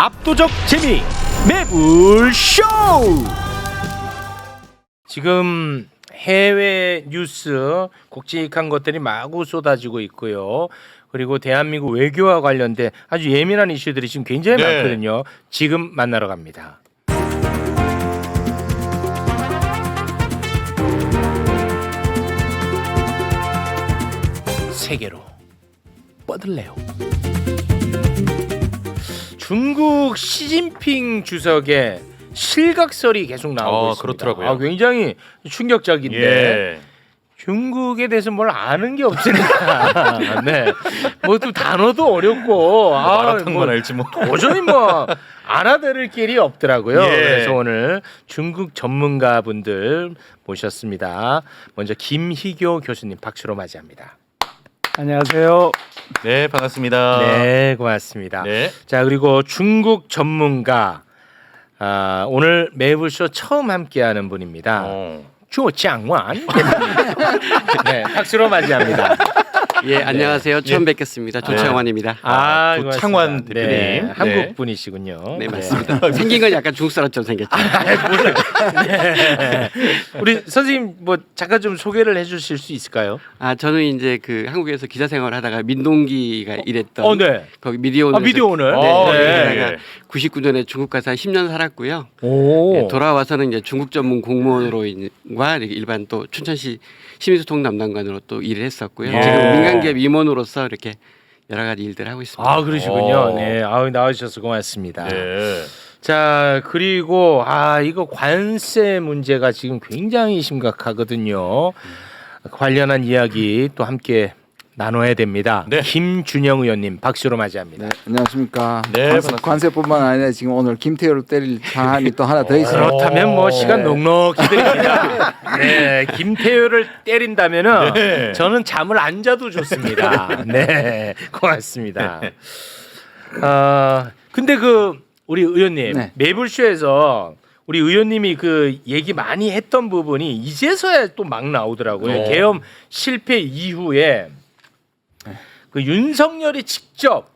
압도적 재미 매불쇼. 지금 해외 뉴스 굵직한 것들이 마구 쏟아지고 있고요. 그리고 대한민국 외교와 관련된 아주 예민한 이슈들이 지금 굉장히 많거든요. 지금 만나러 갑니다. 세계로 뻗을래요. 중국 시진핑 주석의 실각설이 계속 나오고 있습니다. 그렇더라고요. 굉장히 충격적인데 예. 중국에 대해서 뭘 아는 게 없으니까 네. 뭐 또 단어도 어렵고 마라탕만 알지 뭐. 도저히 뭐 알아들을 길이 없더라고요. 예. 그래서 오늘 중국 전문가분들 모셨습니다. 먼저 김희교 교수님 박수로 맞이합니다. 안녕하세요. 네, 반갑습니다. 네, 고맙습니다. 네. 자, 그리고 중국 전문가 오늘 매불쇼 처음 함께하는 분입니다. 조장완. 네, 박수로 맞이합니다. 예, 안녕하세요. 처음 뵙겠습니다. 조창환입니다. 조창환 대표님. 네, 네. 한국 분이시군요. 네, 맞습니다. 생긴 건 약간 중국 사람처럼 생겼죠. 네. 우리 선생님 뭐 잠깐 좀 소개를 해주실 수 있을까요? 저는 이제 그 한국에서 기자 생활을 하다가 민동기가 일했던 네. 거기 미디어오늘. 미디어오늘. 네. 99년에 중국 가서 한 10년 살았고요. 오. 네, 돌아와서는 이제 중국 전문 공무원으로과 일반 또 춘천시 시민소통 담당관으로 또 일을 했었고요. 예. 지금 민간기업 임원으로서 이렇게 여러 가지 일들을 하고 있습니다. 그러시군요. 네, 나와주셔서 고맙습니다. 네. 자, 그리고 이거 관세 문제가 지금 굉장히 심각하거든요. 관련한 이야기 또 함께 나눠야 됩니다. 네. 김준영 의원님 박수로 맞이합니다. 네, 안녕하십니까. 네, 반갑습니다. 관세뿐만 아니라 지금 오늘 김태효를 때릴 사안이 또 하나 더 있어요. 그렇다면 뭐 시간 네. 넉넉히 드립니다. 네, 김태효를 때린다면은 네. 저는 잠을 안 자도 좋습니다. 네, 고맙습니다. 근데 우리 의원님 네. 매불쇼에서 우리 의원님이 그 얘기 많이 했던 부분이 이제서야 또 막 나오더라고요. 계엄 실패 이후에 그 윤석열이 직접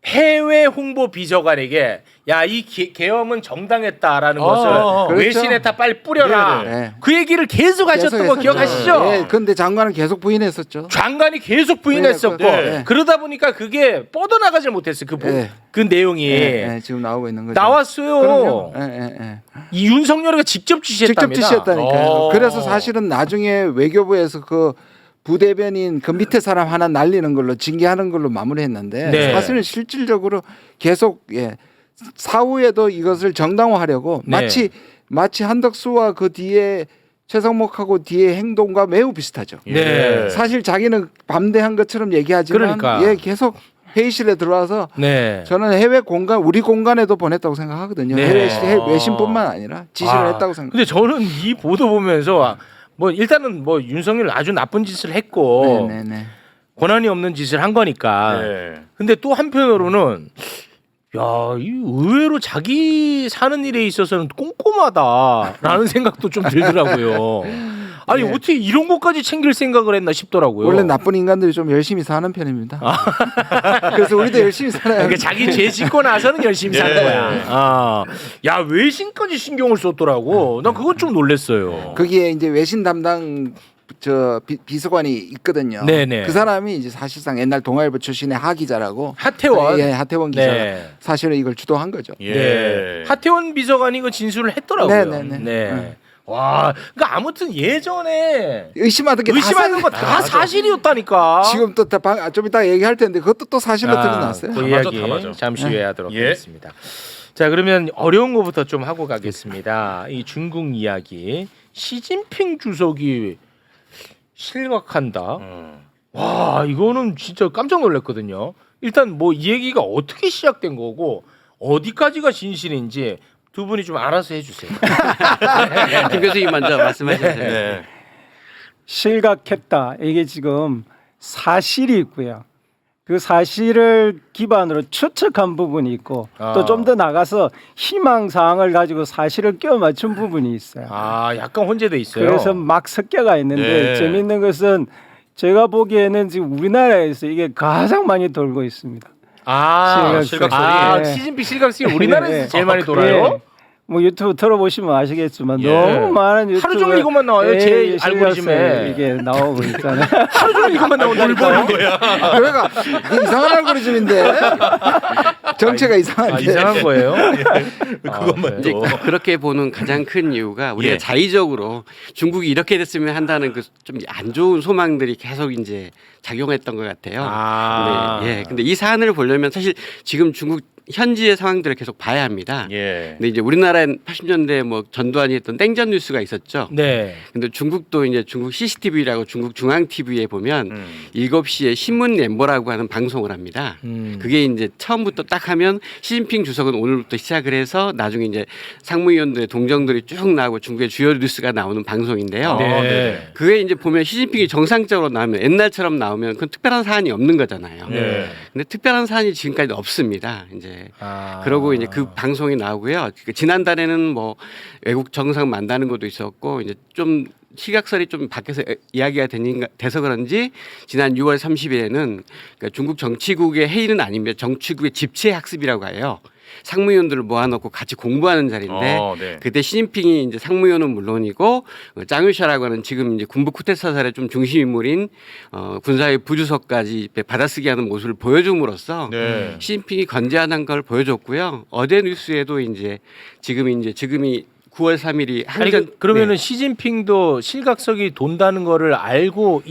해외 홍보 비서관에게 야, 이 계엄은 정당했다라는 것을 그렇죠. 외신에다 빨리 뿌려라. 네. 그 얘기를 계속 하셨던 거 했었죠. 기억하시죠? 네, 그런데 장관은 계속 부인했었죠. 장관이 계속 부인했었고 네. 그러다 보니까 그게 뻗어나가질 못했어요. 네. 그 내용이 네, 지금 나오고 있는 거죠. 나왔어요. 그럼요. 네. 이 윤석열이가 직접 지시했답니다. 직접 지시했다니까요. 그래서 사실은 나중에 외교부에서 그 부대변인 그 밑에 사람 하나 날리는 걸로 징계하는 걸로 마무리했는데 네. 사실은 실질적으로 계속 사후에도 이것을 정당화하려고 네. 마치 한덕수와 그 뒤에 최상목하고 뒤에 행동과 매우 비슷하죠. 네. 사실 자기는 반대한 것처럼 얘기하지만 그러니까. 계속 회의실에 들어와서 네. 저는 해외 공간 우리 공간에도 보냈다고 생각하거든요. 네. 해외 외신뿐만 아니라 지시를 했다고 생각. 근데 저는 이 보도 보면서 뭐 일단은 뭐 윤석열 아주 나쁜 짓을 했고 네네네. 권한이 없는 짓을 한 거니까. 네. 근데 또 한편으로는 이 의외로 자기 사는 일에 있어서는 꼼꼼하다라는 생각도 좀 들더라고요. 아니 네. 어떻게 이런 것까지 챙길 생각을 했나 싶더라고요. 원래 나쁜 인간들이 좀 열심히 사는 편입니다. 그래서 우리도 열심히 살아요. 그러니까 자기 죄 짓고 나서는 열심히 사는 거야. 야, 외신까지 신경을 썼더라고. 난 그건 좀 놀랐어요. 거기에 이제 외신 담당 비서관이 있거든요. 네네. 그 사람이 이제 사실상 옛날 동아일보 출신의 하 기자라고. 하태원. 예, 하태원 기자가 네. 사실은 이걸 주도한 거죠. 예. 네. 하태원 비서관이 그 진술을 했더라고요. 네네네. 네. 와, 그러니까 아무튼 예전에 의심하던 게 의심하는 거 다 사실이었다니까. 지금 또 좀 이따 얘기할 텐데 그것도 또 사실로 드러났어요. 그 다 맞아, 이야기 다 맞아. 잠시 후에 하도록 예. 하겠습니다. 자, 그러면 어려운 거부터 좀 하고 가겠습니다. 이 중국 이야기. 시진핑 주석이 실각한다. 와, 이거는 진짜 깜짝 놀랐거든요. 일단 뭐 이 얘기가 어떻게 시작된 거고 어디까지가 진실인지 두 분이 좀 알아서 해주세요. 김 교수님 먼저 말씀하셔도 돼요. 네. 실각했다. 이게 지금 사실이 있고요. 그 사실을 기반으로 추측한 부분이 있고 또 좀 더 나가서 희망 사항을 가지고 사실을 껴 맞춘 부분이 있어요. 약간 혼재돼 있어요. 그래서 막 섞여가 있는데 네. 재밌는 것은 제가 보기에는 지금 우리나라에서 이게 가장 많이 돌고 있습니다. 실각설. 네. 시진핑 실각설이 우리나라에서 네. 제일 많이 돌아요? 예. 뭐 유튜브 들어보시면 아시겠지만 예. 너무 많은 유튜브 하루 종일 이것만 나와요, 제 알고리즘에. 이게 나오고 있잖아요. 하루 종일 이것만 나온다니까요. 그러니까 이게 이상한 알고리즘인데 정체가 이상한데. 이상한 거예요? 그것만 이제 또. 그렇게 보는 가장 큰 이유가 우리가 예. 자의적으로 중국이 이렇게 됐으면 한다는 그 좀 안 좋은 소망들이 계속 이제 작용했던 것 같아요. 근데 이 사안을 보려면 사실 지금 중국 현지의 상황들을 계속 봐야 합니다. 예. 근데 이제 우리나라엔 80년대 뭐 전두환이 했던 땡전 뉴스가 있었죠. 네. 근데 중국도 이제 중국 CCTV라고 중국 중앙 TV에 보면 7시에 신문 램보라고 하는 방송을 합니다. 그게 이제 처음부터 딱 하면 시진핑 주석은 오늘부터 시작을 해서 나중에 이제 상무위원들의 동정들이 쭉 나오고 중국의 주요 뉴스가 나오는 방송인데요. 네. 그게 이제 보면 시진핑이 정상적으로 나오면 옛날처럼 나오면 그건 특별한 사안이 없는 거잖아요. 네. 근데 특별한 사안이 지금까지 없습니다. 이제 아. 그러고 이제 그 방송이 나오고요. 지난달에는 뭐 외국 정상 만나는 것도 있었고 이제 좀 시각설이 좀 밖에서 이야기가 돼서 그런지 지난 6월 30일에는 그러니까 중국 정치국의 회의는 아닙니다. 정치국의 집체 학습이라고 해요. 상무위원들을 모아놓고 같이 공부하는 자리인데 네. 그때 시진핑이 이제 상무위원은 물론이고 짱유샤라고 하는 지금 이제 군부 쿠데타 사살의 좀 중심 인물인 군사의 부주석까지 받아쓰기하는 모습을 보여줌으로써 네. 시진핑이 건재하다는 걸 보여줬고요. 어제 뉴스에도 이제 지금이 9월 3일이 아니 그러면은 시진핑도 실각석이 돈다는 거를 알고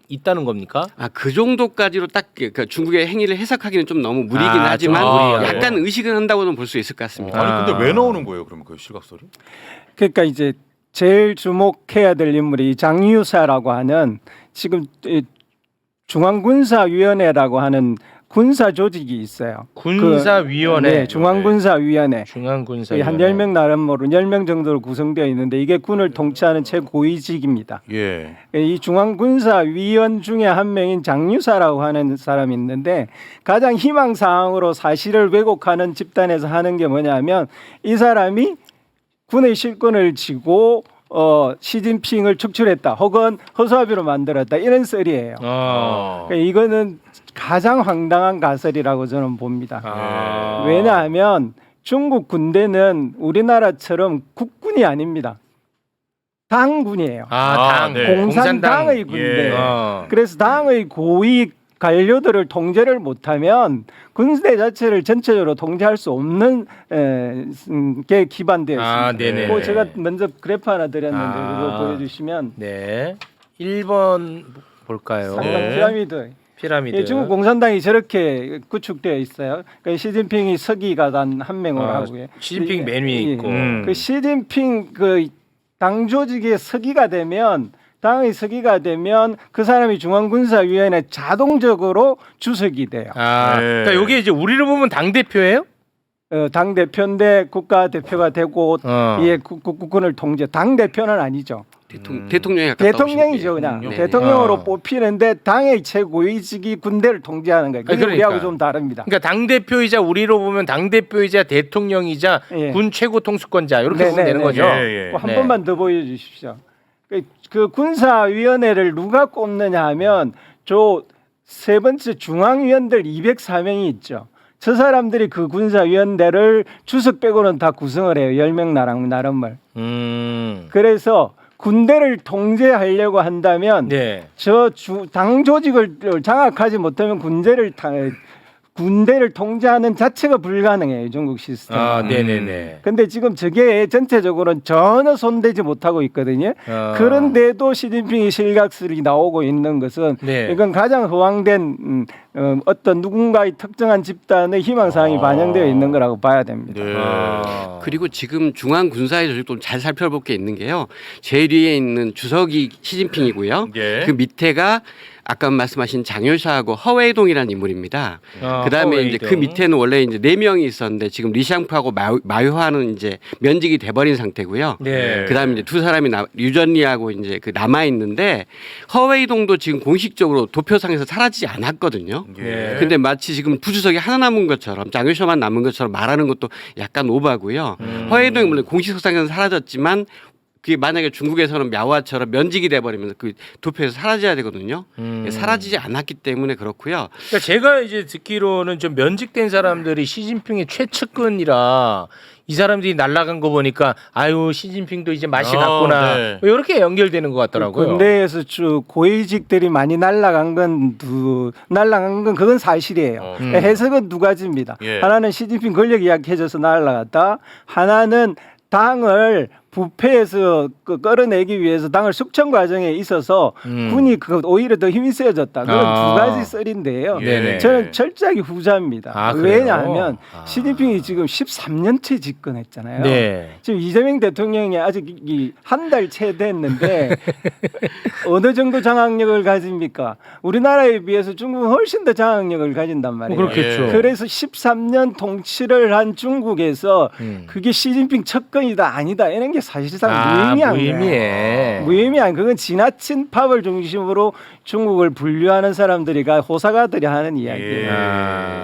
있다는 겁니까? 그 정도까지로 딱 그러니까 중국의 행위를 해석하기는 좀 너무 무리긴 좀 하지만 무리하네. 약간 의식은 한다고는 볼 수 있을 것 같습니다. 아니 근데 왜 나오는 거예요? 그러면 그 실각설이? 그러니까 이제 제일 주목해야 될 인물이 장유사라고 하는 지금 이 중앙군사위원회라고 하는 군사 조직이 있어요. 군사위원회. 네, 중앙군사위원회. 중앙군사위원회. 한 10명 나름으로 10명 정도로 구성되어 있는데 이게 군을 통치하는 최고위직입니다. 예. 이 중앙군사위원 중에 한 명인 장유사라고 하는 사람이 있는데 가장 희망사항으로 사실을 왜곡하는 집단에서 하는 게 뭐냐면 이 사람이 군의 실권을 쥐고 시진핑을 축출했다 혹은 허수아비로 만들었다 이런 썰이에요. 그러니까 이거는 가장 황당한 가설이라고 저는 봅니다. 왜냐하면 중국 군대는 우리나라처럼 국군이 아닙니다. 당군이에요. 당. 네. 공산당의 군대. 예. 그래서 당의 고위 관료들을 통제를 못하면 군대 자체를 전체적으로 통제할 수 없는 게 기반되어 있습니다. 네네. 뭐 제가 먼저 그래프 하나 드렸는데 그거 보여주시면 네. 1번 볼까요? 상당 네. 피라미드. 피라미드. 예, 중국 공산당이 저렇게 구축되어 있어요. 그러니까 시진핑이 서기가 단 한 명으로 하고요. 시진핑 맨 위에 예, 있고. 그 시진핑 그 당 조직의 서기가 되면 당의 서기가 되면 그 사람이 중앙군사위원회 자동적으로 주석이 돼요. 네. 그러니까 이게 이제 우리를 보면 당 대표예요? 당 대표인데 국가 대표가 되고 예, 국군을 통제. 당 대표는 아니죠. 대통령에 가깝다고 대통령이죠, 보시면 그냥 돼요. 네. 대통령으로 뽑히는데 당의 최고위직이 군대를 통제하는 거예요. 그게 그러니까. 우리하고 좀 다릅니다. 그러니까 당 대표이자 우리로 보면 당 대표이자 대통령이자 예. 군 최고 통수권자 이렇게 네, 보면 네, 되는 네. 거죠. 예, 예. 한 네. 번만 더 보여주십시오. 그 군사위원회를 누가 꼽느냐 하면 저 세 번째 중앙위원들 204명이 있죠. 저 사람들이 그 군사위원회를 주석 빼고는 다 구성을 해요. 10명 나름을. 그래서 군대를 통제하려고 한다면 네. 당 조직을 장악하지 못하면 군대를 통제하는 자체가 불가능해요. 중국 시스템. 네네네. 근데 지금 저게 전체적으로는 전혀 손대지 못하고 있거든요. 그런데도 시진핑이 실각설이 나오고 있는 것은 네. 이건 가장 허황된 어떤 누군가의 특정한 집단의 희망사항이 반영되어 있는 거라고 봐야 됩니다. 네. 그리고 지금 중앙 군사의 조직도 잘 살펴볼 게 있는 게요. 제일 위에 있는 주석이 시진핑이고요. 예. 그 밑에가 아까 말씀하신 장효샤하고 허웨이동이라는 인물입니다. 그다음에 이제 그 밑에는 원래 이제 4명이 있었는데 지금 리샹프하고 마유화는 이제 면직이 돼버린 상태고요. 네. 그다음에 이제 두 사람이 류전리하고 이제 그 남아 있는데 허웨이동도 지금 공식적으로 도표상에서 사라지지 않았거든요. 예. 근데 마치 지금 부주석이 하나 남은 것처럼 장효샤만 남은 것처럼 말하는 것도 약간 오바고요. 허웨이동이 물론 공식석상에서 사라졌지만 그게 만약에 중국에서는 мя와처럼 면직이 돼버리면 그 도표에서 사라져야 되거든요. 사라지지 않았기 때문에 그렇고요. 그러니까 제가 이제 듣기로는 좀 면직된 사람들이 시진핑의 최측근이라 이 사람들이 날아간 거 보니까 아유 시진핑도 이제 맛이 갔구나 네. 뭐 이렇게 연결되는 것 같더라고요. 군대에서 쭉 고위직들이 많이 날아간 건 그건 사실이에요. 해석은 두 가지입니다. 예. 하나는 시진핑 권력 이야기해줘서 날아갔다. 하나는 당을 부패에서 끌어내기 위해서 당을 숙청 과정에 있어서 군이 오히려 더 힘이 세졌다. 그런 두 가지 썰인데요. 네네. 저는 철저하게 후자입니다. 아, 그래요? 왜냐하면 시진핑이 지금 13년째 집권했잖아요. 네. 지금 이재명 대통령이 아직 한 달 채 됐는데 어느 정도 장악력을 가집니까? 우리나라에 비해서 중국은 훨씬 더 장악력을 가진단 말이에요. 그렇겠죠. 그래서 13년 통치를 한 중국에서 그게 시진핑 척근이다 아니다 이런 게 사실상 무의미한 거예요. 무의미해. 무의미한 그건 지나친 팝을 중심으로 중국을 분류하는 사람들이가 호사가들이 하는 이야기예요.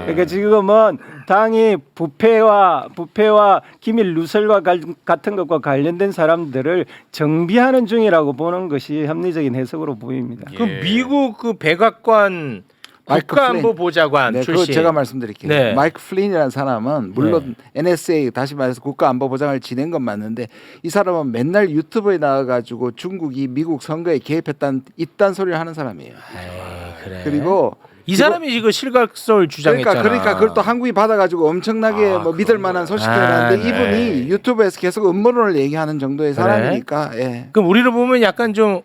그러니까 지금은 당이 부패와 기밀 누설과 같은 것과 관련된 사람들을 정비하는 중이라고 보는 것이 합리적인 해석으로 보입니다. 그 미국 그 백악관 마이크 국가안보보좌관 네, 그거 출신. 제가 말씀드릴게요. 네. 마이크 플린이라는 사람은 물론 NSA 다시 말해서 국가안보보장을 지낸 건 맞는데 이 사람은 맨날 유튜브에 나와가지고 중국이 미국 선거에 개입했다는 이딴 소리를 하는 사람이에요. 에이, 그래. 그리고 이 사람이 이거 실각설 주장했잖아. 그러니까 그걸 또 한국이 받아가지고 엄청나게 뭐 믿을 만한 소식을 하는데 네. 이분이 유튜브에서 계속 음모론을 얘기하는 정도의 그래? 사람이니까. 예. 그럼 우리를 보면 약간 좀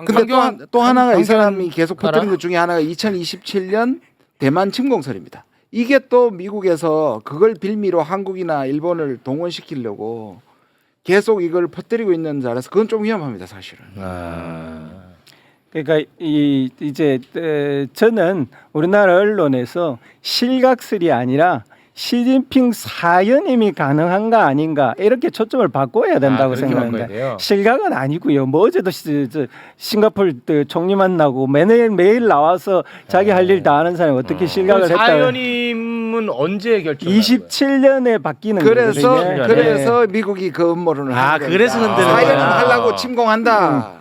근데 또 하나가 이 사람이 황교안 계속 퍼뜨린 것 중에 하나가 2027년 대만 침공설입니다. 이게 또 미국에서 그걸 빌미로 한국이나 일본을 동원시키려고 계속 이걸 퍼뜨리고 있는 줄 알아서 그건 좀 위험합니다, 사실은. 그러니까 이제 저는 우리나라 언론에서 실각설이 아니라 시진핑 사연임이 가능한가 아닌가 이렇게 초점을 바꿔야 된다고 그렇게 바꿔야 생각합니다. 돼요? 실각은 아니고요. 뭐 어제도 싱가포르 총리 만나고 매일 나와서 자기 할 일 다 하는 사람이 어떻게 실각을 했다? 사연임은 언제 결정? 27년에 바뀌는 그래서 거거든요. 그래서 미국이 그 음모론을 아, 하는 그래서 겁니다. 흔드는 사연임 거야. 하려고 침공한다.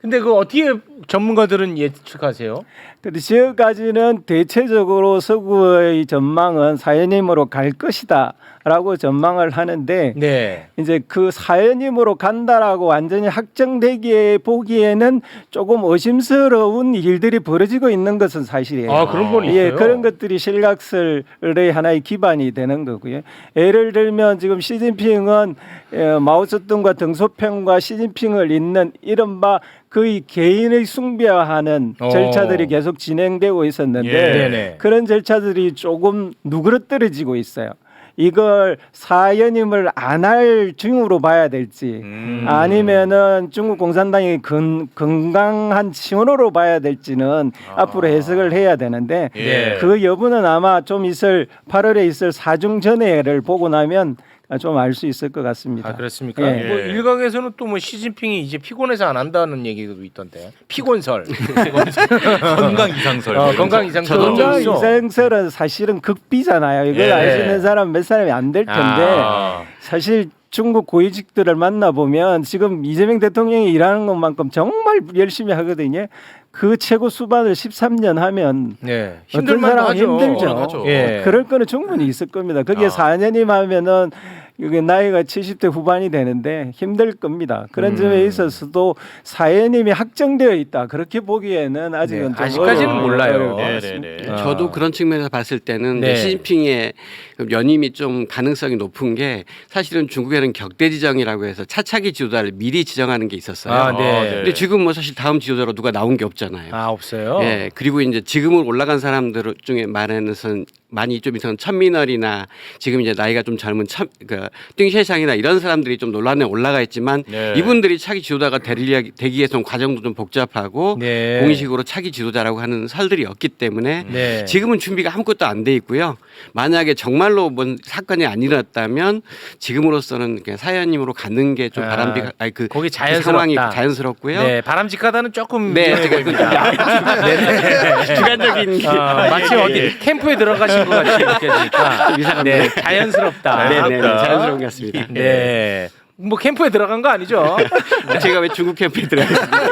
근데 그 어떻게 전문가들은 예측하세요? 근데 지금까지는 대체적으로 서구의 전망은 사연임으로 갈 것이다라고 전망을 하는데 네. 이제 그 사연임으로 간다라고 완전히 확정되기에 보기에는 조금 의심스러운 일들이 벌어지고 있는 것은 사실이에요. 아, 그런 건 예, 있어요? 그런 것들이 실각설의 하나의 기반이 되는 거고요. 예를 들면 지금 시진핑은 마오쩌둥과 등소평과 시진핑을 잇는 이른바 거의 개인의 숭배하는 절차들이 계속 진행되고 있었는데 네네. 그런 절차들이 조금 누그러뜨려지고 있어요. 이걸 사연임을 안 할 중으로 봐야 될지 아니면은 중국 공산당이 건강한 신호로 봐야 될지는 앞으로 해석을 해야 되는데 예. 그 여부는 아마 좀 8월에 있을 사중전회를 보고 나면 좀 알 수 있을 것 같습니다. 아, 그렇습니까? 예. 뭐 일각에서는 또 뭐 시진핑이 이제 피곤해서 안 한다는 얘기도 있던데. 피곤설. 건강 이상설. 건강 이상설. 건강 있어. 이상설은 사실은 극비잖아요. 이걸 예. 알 수 있는 사람 몇 사람이 안 될 텐데 사실 중국 고위직들을 만나보면 지금 이재명 대통령이 일하는 것만큼 정말 열심히 하거든요. 그 최고 수반을 13년 하면 네. 어떤 힘들만 사람은 하죠. 힘들죠. 하죠. 예. 그럴 거는 충분히 있을 겁니다. 그게 4년이면 하면은 이게 나이가 70대 후반이 되는데 힘들 겁니다. 그런 점에 있어서도 사연임이 확정되어 있다. 그렇게 보기에는 아직은 좀 아직까지는 어려워요. 몰라요. 어려울 것 네네네. 같습니다. 저도 그런 측면에서 봤을 때는 네. 시진핑의 연임이 좀 가능성이 높은 게 사실은 중국에는 격대지정이라고 해서 차차기 지도자를 미리 지정하는 게 있었어요. 아, 네. 근데 지금 뭐 사실 다음 지도자로 누가 나온 게 없잖아요. 아, 없어요? 예, 그리고 이제 지금은 올라간 사람들 중에 말하는 많이 좀 이상 천민얼이나 지금 이제 나이가 좀 젊은 띵셰샹이나 이런 사람들이 좀 논란에 올라가 있지만 네. 이분들이 차기 지도자가 되기 위해서 과정도 좀 복잡하고 네. 공식으로 차기 지도자라고 하는 설들이 없기 때문에 네. 지금은 준비가 아무것도 안 돼 있고요. 만약에 정말로 뭔 사건이 안 일어났다면 지금으로서는 그냥 사연임으로 가는 게 좀 거기 그 상황이 자연스럽다. 자연스럽고요. 네, 바람직하다는 조금 네, 위험해 보입니다. 주관적인 마치 어디 캠프에 들어가신 것 같이 느껴지니까 좀 이상합니다. 네, 자연스럽다. 네, 자연스러운 것 같습니다. 네. 뭐 캠프에 들어간 거 아니죠? 제가 왜 중국 캠프에 들어갔습니까?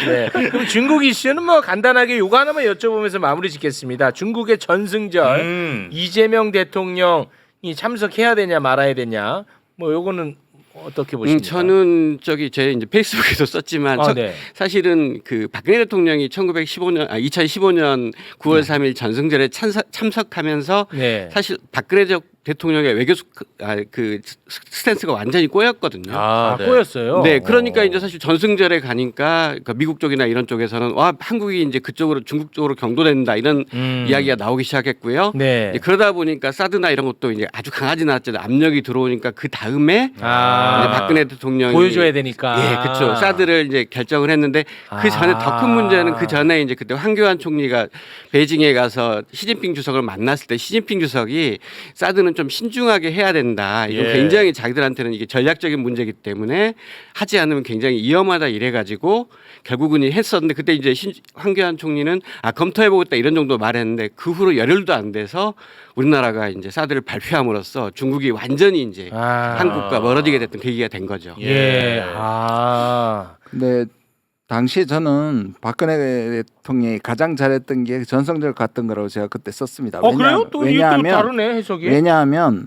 네. 그럼 중국 이슈는 뭐 간단하게 요거 하나만 여쭤보면서 마무리 짓겠습니다. 중국의 전승절 이재명 대통령이 참석해야 되냐 말아야 되냐 뭐 요거는 어떻게 보십니까? 저는 제 이제 페이스북에도 썼지만 네. 사실은 그 박근혜 대통령이 2015년 9월 3일 전승절에 참석하면서 네. 사실 박근혜 대통령의 외교 그 스탠스가 완전히 꼬였거든요. 아, 네. 꼬였어요. 네, 그러니까 이제 사실 전승절에 가니까 그러니까 미국 쪽이나 이런 쪽에서는 와 한국이 이제 그쪽으로 중국 쪽으로 경도된다 이런 이야기가 나오기 시작했고요. 네. 이제 그러다 보니까 사드나 이런 것도 이제 아주 강하진 않았잖아요. 압력이 들어오니까 그 다음에 이제 박근혜 대통령이 보여줘야 되니까. 예, 그렇죠. 사드를 이제 결정을 했는데 그 전에 더 큰 문제는 그 전에 이제 그때 황교안 총리가 베이징에 가서 시진핑 주석을 만났을 때 시진핑 주석이 사드는 좀 신중하게 해야 된다. 이건 예. 굉장히 자기들한테는 이게 전략적인 문제이기 때문에 하지 않으면 굉장히 위험하다 이래가지고 결국은 했었는데 그때 이제 황교안 총리는 검토해보겠다 이런 정도 말했는데 그 후로 열흘도 안 돼서 우리나라가 이제 사드를 발표함으로써 중국이 완전히 이제 한국과 멀어지게 됐던 계기가 된 거죠. 예. 근데 당시에 저는 박근혜 대통령이 가장 잘했던 게 전성절 갔던 거라고 제가 그때 썼습니다. 그래요? 또 이게 또 다르네 해석이. 왜냐하면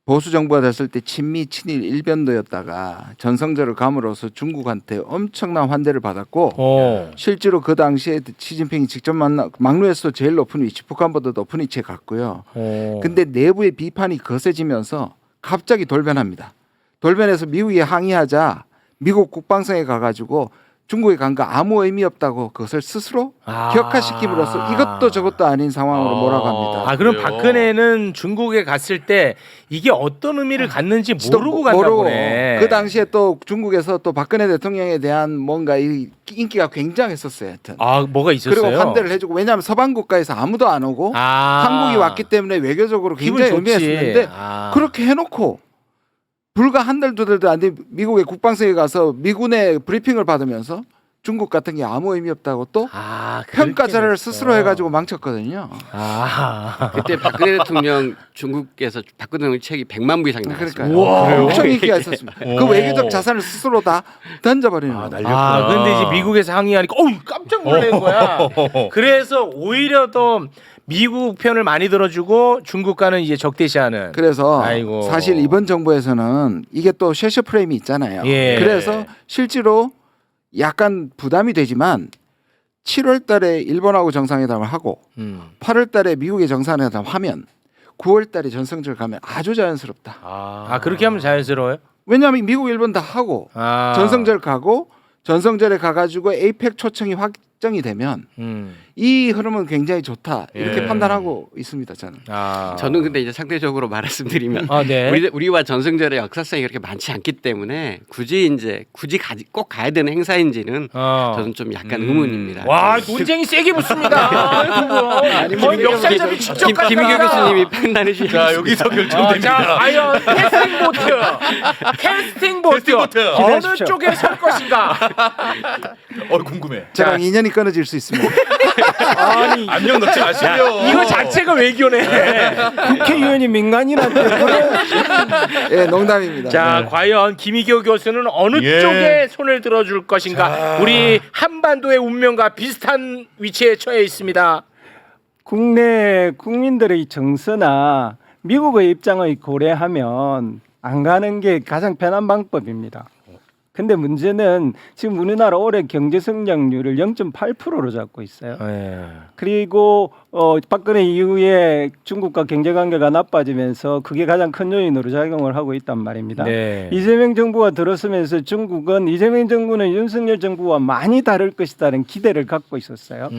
보수 정부가 됐을 때 친미 친일 일변도였다가 전성절을 감으로써 중국한테 엄청난 환대를 받았고 실제로 그 당시에 시진핑이 직접 막루에서 제일 높은 위치, 북한보다 높은 위치에 갔고요. 근데 내부의 비판이 거세지면서 갑자기 돌변합니다. 돌변해서 미국이 항의하자 미국 국방성에 가가지고 중국에 간 거 아무 의미 없다고 그것을 스스로 격화시킴으로써 이것도 저것도 아닌 상황으로 몰아갑니다. 그럼 그래요? 박근혜는 중국에 갔을 때 이게 어떤 의미를 갖는지 모르고 갔나 보네. 그 당시에 또 중국에서 또 박근혜 대통령에 대한 뭔가 인기가 굉장했었어요. 하여튼. 뭐가 있었어요? 그리고 환대를 해주고 왜냐하면 서방 국가에서 아무도 안 오고 한국이 왔기 때문에 외교적으로 굉장히 기분 좋지. 의미했었는데 그렇게 해놓고 불과 한 달 두 달도 안 돼 미국의 국방성에 가서 미군의 브리핑을 받으면서 중국 같은 게 아무 의미 없다고 또 평가 자료를 스스로 해가지고 망쳤거든요. 그때 박근혜 대통령 중국에서 박근혜 대통령 책이 100만 부 이상이 나왔습니다. 그러니까요. 엄청 인기가 있었습니다. 그 외교적 자산을 스스로 다 던져버리는 거예요. 근데 이제 미국에서 항의하니까 깜짝 놀란 거야. 그래서 오히려 더 미국 편을 많이 들어주고 중국과는 이제 적대시하는. 그래서 아이고. 사실 이번 정부에서는 이게 또 쉐셔 프레임이 있잖아요. 예. 그래서 실제로 약간 부담이 되지만 7월 달에 일본하고 정상회담을 하고 8월 달에 미국의 정상회담 하면 9월 달에 전성절 가면 아주 자연스럽다. 그렇게 하면 자연스러워요? 왜냐하면 미국, 일본 다 하고 전성절 가고 전성절에 가가지고 에이펙 초청이 확정이 되면 이 흐름은 굉장히 좋다 이렇게 판단하고 있습니다. 저는 근데 이제 상대적으로 말씀드리면 네. 우리와 전승절의 역사성이 그렇게 많지 않기 때문에 굳이 꼭 가야 되는 행사인지는 저는 좀 약간 의문입니다. 와 논쟁이 세게 붙습니다. 거의 멱살잡이 직접 김희교 교수님이 판단해 주시죠. 자 여기서 결정됩니다. 자 과연 캐스팅 보트 어느 쪽에 설 것인가? 궁금해. 저랑 인연이 끊어질 수 있습니다. 아니 압력 넣지 마시고요. 이거 자체가 외교네. 국회의원이 민간인한테 예, 농담입니다. 자, 과연 김희교 교수는 어느 쪽에 손을 들어줄 것인가? 우리 한반도의 운명과 비슷한 위치에 처해 있습니다. 국내 국민들의 정서나 미국의 입장을 고려하면 안 가는 게 가장 편한 방법입니다. 근데 문제는 지금 우리나라 올해 경제 성장률을 0.8%로 잡고 있어요. 그리고 박근혜 이후에 중국과 경제 관계가 나빠지면서 그게 가장 큰 요인으로 작용을 하고 있단 말입니다. 이재명 정부가 들어서면서 중국은 이재명 정부는 윤석열 정부와 많이 다를 것이라는 기대를 갖고 있었어요.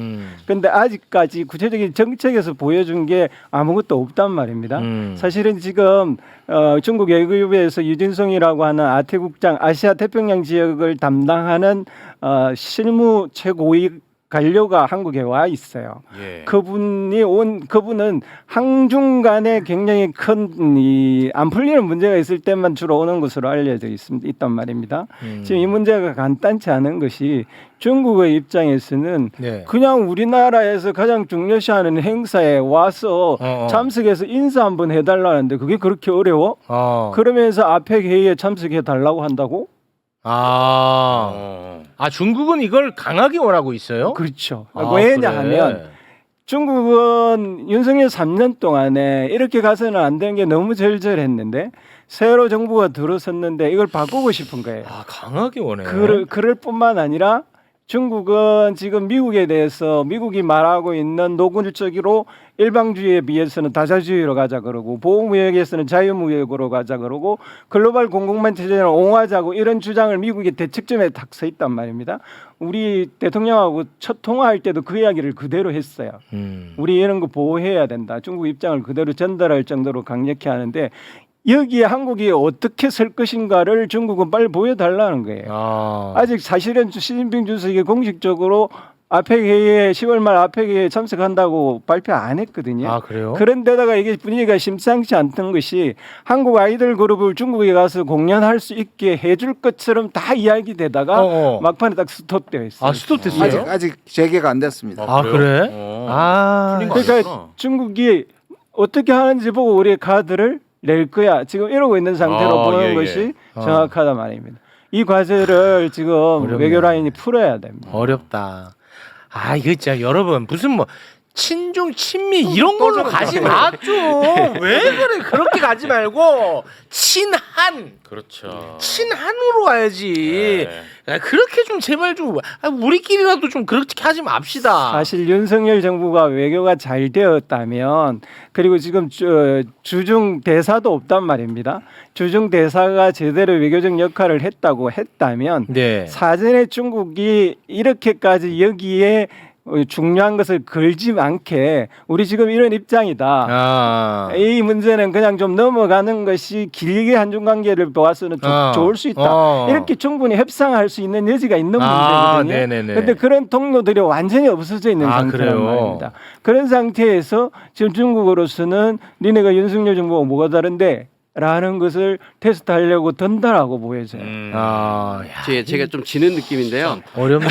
그런데 아직까지 구체적인 정책에서 보여준 게 아무것도 없단 말입니다. 사실은 지금 중국 외교부에서 유진송이라고 하는 아태국장 아시아 태평양 지역을 담당하는 실무 최고위 관료가 한국에 와 있어요. 예. 그분은 항중 간에 굉장히 큰 안 풀리는 문제가 있을 때만 주로 오는 것으로 알려져 있단 말입니다. 지금 이 문제가 간단치 않은 것이 중국의 입장에서는 네. 그냥 우리나라에서 가장 중요시하는 행사에 와서 참석해서 인사 한번 해달라는데 그게 그렇게 어려워? 그러면서 아펙 회의에 참석해 달라고 한다고? 중국은 이걸 강하게 원하고 있어요? 그렇죠. 아, 왜냐하면 그래. 중국은 윤석열 3년 동안에 이렇게 가서는 안 되는 게 너무 절절했는데 새로 정부가 들어섰는데 이걸 바꾸고 싶은 거예요. 강하게 원해요. 그럴 뿐만 아니라 중국은 지금 미국에 대해서 미국이 말하고 있는 노골적으로 일방주의에 비해서는 다자주의로 가자 그러고 보호무역에서는 자유무역으로 가자 그러고 글로벌 공공만 체제를 옹호하자고 이런 주장을 미국의 대책점에 딱 서 있단 말입니다. 우리 대통령하고 첫 통화할 때도 그 이야기를 그대로 했어요. 우리 이런 거 보호해야 된다. 중국 입장을 그대로 전달할 정도로 강력히 하는데 여기에 한국이 어떻게 설 것인가를 중국은 빨리 보여달라는 거예요. 아직 사실은 시진핑 주석이 공식적으로 아펙 회의에 10월 말 아펙 회의에 참석한다고 발표 안 했거든요. 그래요? 그런데다가 이게 분위기가 심상치 않던 것이 한국 아이돌 그룹을 중국에 가서 공연할 수 있게 해줄 것처럼 다 이야기되다가 막판에 딱 스톱되어 있어요. 스톱됐어요? 아직 재개가 안 됐습니다. 그래? 풀린 거 그러니까 아니구나. 중국이 어떻게 하는지 보고 우리의 카드를 낼 거야. 지금 이러고 있는 상태로 보는 것이 정확하다 말입니다. 이 과제를 지금 어렵네. 외교 라인이 풀어야 됩니다. 어렵다. 이거 진짜 여러분 무슨 뭐 친중 친미 이런 걸로 가지 마 좀. 왜 그래? 그렇게 가지 말고 친한. 그렇죠. 친한으로 가야지. 그렇게 좀 제발 좀 우리끼리라도 좀 그렇게 하지 맙시다. 사실 윤석열 정부가 외교가 잘 되었다면 그리고 지금 주중 대사도 없단 말입니다. 주중 대사가 제대로 외교적 역할을 했다고 했다면 네. 사전에 중국이 이렇게까지 여기에 중요한 것을 걸지 않게 우리 지금 이런 입장이다. 이 문제는 그냥 좀 넘어가는 것이 길게 한중 관계를 보아서는 좋을 수 있다. 이렇게 충분히 협상할 수 있는 여지가 있는 문제거든요. 그런데 그런 통로들이 완전히 없어져 있는 상태란 말입니다. 그런 상태에서 지금 중국으로서는 니네가 윤석열 정부가 뭐가 다른데? 라는 것을 테스트하려고 든다라고 보여져요. 제가 좀 지는 느낌인데요. 어렵네.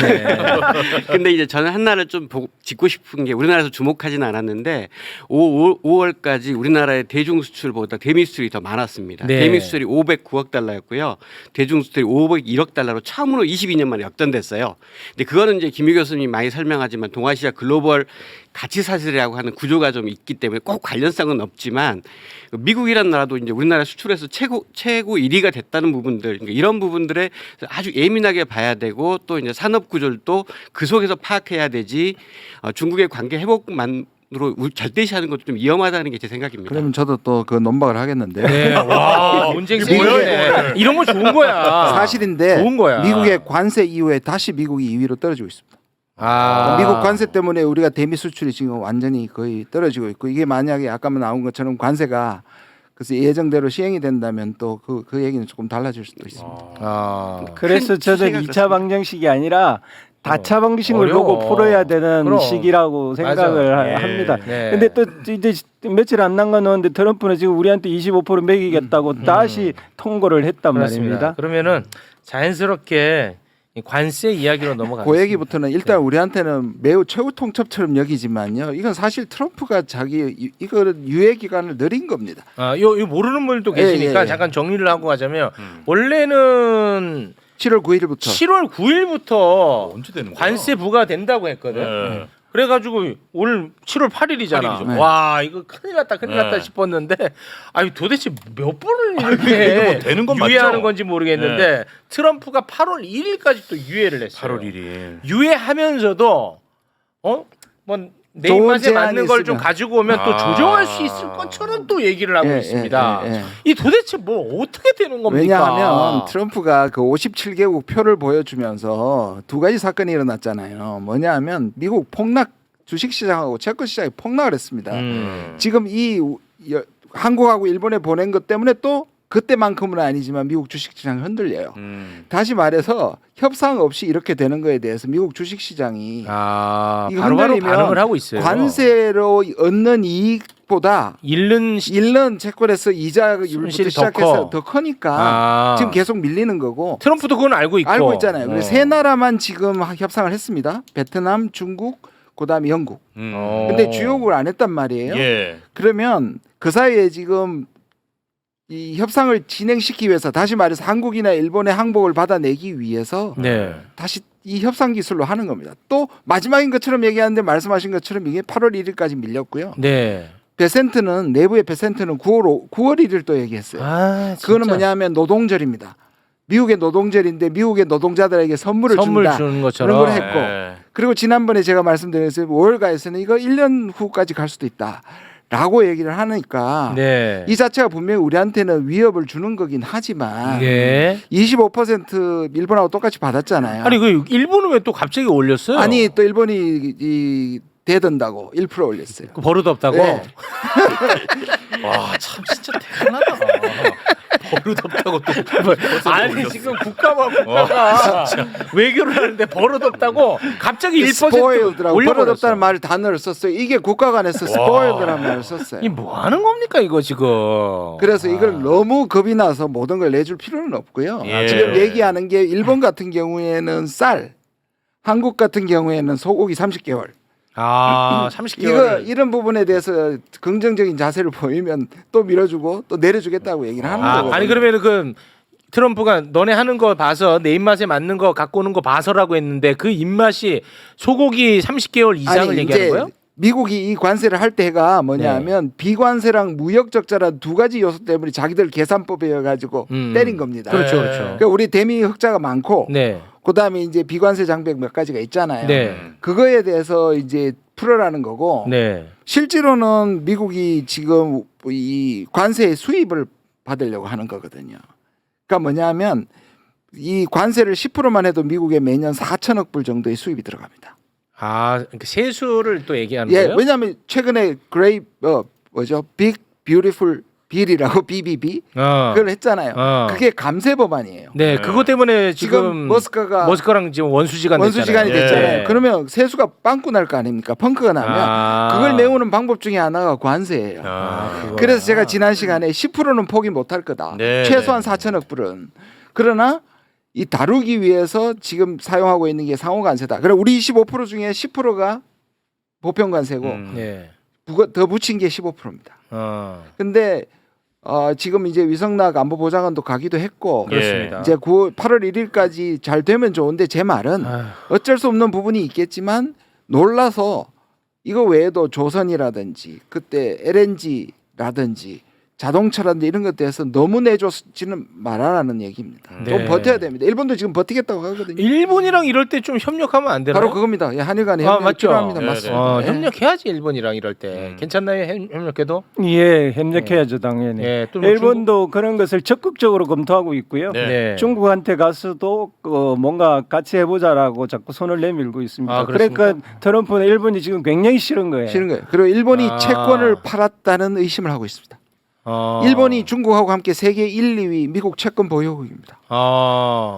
근데 이제 저는 하나를 좀 짚고 싶은 게 우리나라에서 주목하지는 않았는데 5월까지 우리나라의 대중 수출보다 대미 수출이 더 많았습니다. 네. 대미 수출이 509억 달러였고요. 대중 수출이 501억 달러로 처음으로 22년 만에 역전됐어요. 근데 그거는 이제 김유 교수님이 많이 설명하지만 동아시아 글로벌 가치 사슬이라고 하는 구조가 좀 있기 때문에 꼭 관련성은 없지만 미국이라는 나라도 이제 우리나라 수출에서 최고 1위가 됐다는 부분들, 그러니까 이런 부분들에 아주 예민하게 봐야 되고 또 이제 산업 구조를 또 그 속에서 파악해야 되지 중국의 관계 회복만으로 절대시하는 것도 좀 위험하다는 게 제 생각입니다. 그러면 저도 또 그 논박을 하겠는데 네. 와, 논쟁 이게 뭐야, 세네. 이런 거 좋은 거야. 사실인데 좋은 거야. 미국의 관세 이후에 다시 미국이 2위로 떨어지고 있습니다. 아. 미국 관세 때문에 우리가 대미 수출이 지금 완전히 거의 떨어지고 있고 이게 만약에 아까 나온 것처럼 관세가 그래서 예정대로 시행이 된다면 또 그 얘기는 조금 달라질 수도 있습니다. 아. 그래서 저는 추세가 2차 방정식이 아니라 다차 방식을 어려워. 보고 풀어야 되는 그럼. 시기라고 생각을 맞아. 네. 합니다. 네. 근데 또 이제 며칠 안 남았는데 트럼프는 지금 우리한테 25% 매기겠다고 다시 통고를 했단 그렇습니다. 말입니다. 그러면은 자연스럽게 이 관세 이야기로 넘어가겠습니다. 그 얘기부터는 일단 우리한테는 매우 최후 통첩처럼 여기지만요. 이건 사실 트럼프가 자기 이거는 유예 기간을 늘린 겁니다. 요 모르는 분들도 계시니까 예. 잠깐 정리를 하고 가자면 원래는 7월 9일부터 7월 9일부터 언제 되는 거야? 관세 부과된다고 했거든. 네. 그래가지고 오늘 7월 8일이잖아. 8일이죠. 네. 와 이거 큰일 났다 네. 싶었는데 아니 도대체 몇 번을 이게 이렇게 뭐 되는 건 유예하는 맞죠? 건지 모르겠는데 트럼프가 8월 1일까지 또 유예를 했어요. 8월 1일. 유예하면서도 뭐 내 좋은 입맛에 맞는 제안이 걸 좀 있으면. 가지고 오면 또 조정할 수 있을 것처럼 또 얘기를 하고 있습니다. 예. 이 도대체 뭐 어떻게 되는 겁니까? 왜냐하면 트럼프가 그 57개국 표를 보여주면서 두 가지 사건이 일어났잖아요. 뭐냐하면 미국 폭락 주식시장하고 채권 시장이 폭락을 했습니다. 지금 이 한국하고 일본에 보낸 것 때문에 또 그때만큼은 아니지만 미국 주식시장이 흔들려요. 다시 말해서 협상 없이 이렇게 되는 거에 대해서 미국 주식시장이 아, 이거 바로바로 흔들리면 반응을 하고 있어요. 관세로 얻는 이익보다 잃는 잃는 채권에서 이자율부터 손실이 더 시작해서 커. 더 크니까 아. 지금 계속 밀리는 거고 트럼프도 그건 알고 있고 알고 있잖아요. 그래서 세 나라만 지금 협상을 했습니다. 베트남, 중국, 그다음에 영국. 근데 주요국을 안 했단 말이에요. 예. 그러면 그 사이에 지금 이 협상을 진행시키기 위해서 다시 말해서 한국이나 일본의 항복을 받아내기 위해서 네. 다시 이 협상 기술로 하는 겁니다. 또 마지막인 것처럼 얘기하는데 말씀하신 것처럼 이게 8월 1일까지 밀렸고요. 네. 베센트는 내부의 베센트는 9월 9월 1일 또 얘기했어요. 아, 진짜. 그거는 뭐냐면 노동절입니다. 미국의 노동절인데 미국의 노동자들에게 선물을 선물 준다. 주는 것처럼 그런 걸 했고 예. 그리고 지난번에 제가 말씀드렸어요. 월가에서는 이거 1년 후까지 갈 수도 있다라고 얘기를 하니까 네. 이 자체가 분명히 우리한테는 위협을 주는 거긴 하지만 네. 25% 일본하고 똑같이 받았잖아요. 아니 그 일본은 왜 또 갑자기 올렸어요? 아니 또 일본이 대든다고 1% 올렸어요. 그 버릇 없다고? 네. 와, 참 진짜 대단하다. 버릇 없다고 또. 아니 지금 국가가 외교를 하는데 버릇 없다고 갑자기 1% 스포일드라고 올려버렸어. 버릇 없다는 말을 단어를 썼어요. 이게 국가 간에서 스포일드라는 말을 썼어요. 이 뭐 하는 겁니까 이거 지금? 그래서 이걸 너무 겁이 나서 모든 걸 내줄 필요는 없고요. 예. 지금 얘기하는 게 일본 같은 경우에는 쌀, 한국 같은 경우에는 소고기 30개월. 아, 이거 30개월. 이런 부분에 대해서 긍정적인 자세를 보이면 또 밀어주고 또 내려주겠다고 얘기를 하는 거거든요. 아니 그러면 그 트럼프가 너네 하는 거 봐서 내 입맛에 맞는 거 갖고 오는 거 봐서라고 했는데 그 입맛이 소고기 30개월 이상을 아니, 얘기하는 이제 거예요? 미국이 이 관세를 할 때가 뭐냐면 네. 비관세랑 무역 적자라는 두 가지 요소 때문에 자기들 계산법에 가지고 때린 겁니다. 그렇죠, 네. 그렇죠. 그러니까 우리 대미 흑자가 많고 네, 그다음에 이제 비관세 장벽 몇 가지가 있잖아요. 네, 그거에 대해서 이제 풀어라는 거고 네. 실제로는 미국이 지금 이 관세 수입을 받으려고 하는 거거든요. 그러니까 뭐냐면 이 관세를 10%만 해도 미국에 매년 4천억 불 정도의 수입이 들어갑니다. 아, 그러니까 세수를 또 얘기하는 예, 거예요? 왜냐하면 최근에 뭐죠? 빅 뷰티풀 빌이라고 BBB 그걸 했잖아요. 그게 감세 법안이에요. 네, 그것 때문에 지금 지금 머스크가 지금 원수지간 원수지간이 됐잖아요. 됐잖아요. 예. 그러면 세수가 빵꾸 날 거 아닙니까? 펑크가 나면 그걸 메우는 방법 중에 하나가 관세예요. 그거야. 그래서 제가 지난 시간에 10%는 포기 못할 거다. 네, 최소한 네. 4천억 불은. 그러나 이 다루기 위해서 지금 사용하고 있는 게 상호관세다. 그럼 우리 25% 중에 10%가 보편관세고 네. 더 붙인 게 15%입니다. 근데 지금 이제 위성락 안보보좌관도 가기도 했고 그렇습니다. 이제 8월 1일까지 잘 되면 좋은데 제 말은 아휴. 어쩔 수 없는 부분이 있겠지만 놀라서 이거 외에도 조선이라든지 그때 LNG라든지 자동차라든지 이런 것에 대해서 너무 내줬지는 말아라는 얘기입니다. 네. 좀 버텨야 됩니다. 일본도 지금 버티겠다고 하거든요. 일본이랑 이럴 때 좀 협력하면 안 되나요? 바로 그겁니다. 예, 한일 간에 아, 협력이 맞죠? 필요합니다. 네, 맞습니다. 예. 협력해야지 일본이랑 이럴 때 괜찮나요? 협력해도? 예, 협력해야죠 당연히. 예, 또뭐 일본도 그런 것을 적극적으로 검토하고 있고요. 네. 네. 중국한테 가서도 뭔가 같이 해보자라고 자꾸 손을 내밀고 있습니다. 아, 그렇습니까? 그러니까 트럼프는 일본이 지금 굉장히 싫은 거예요. 싫은 거예요. 그리고 일본이 아. 채권을 팔았다는 의심을 하고 있습니다. 일본이 중국하고 함께 세계 1, 2위 미국 채권 보유국입니다.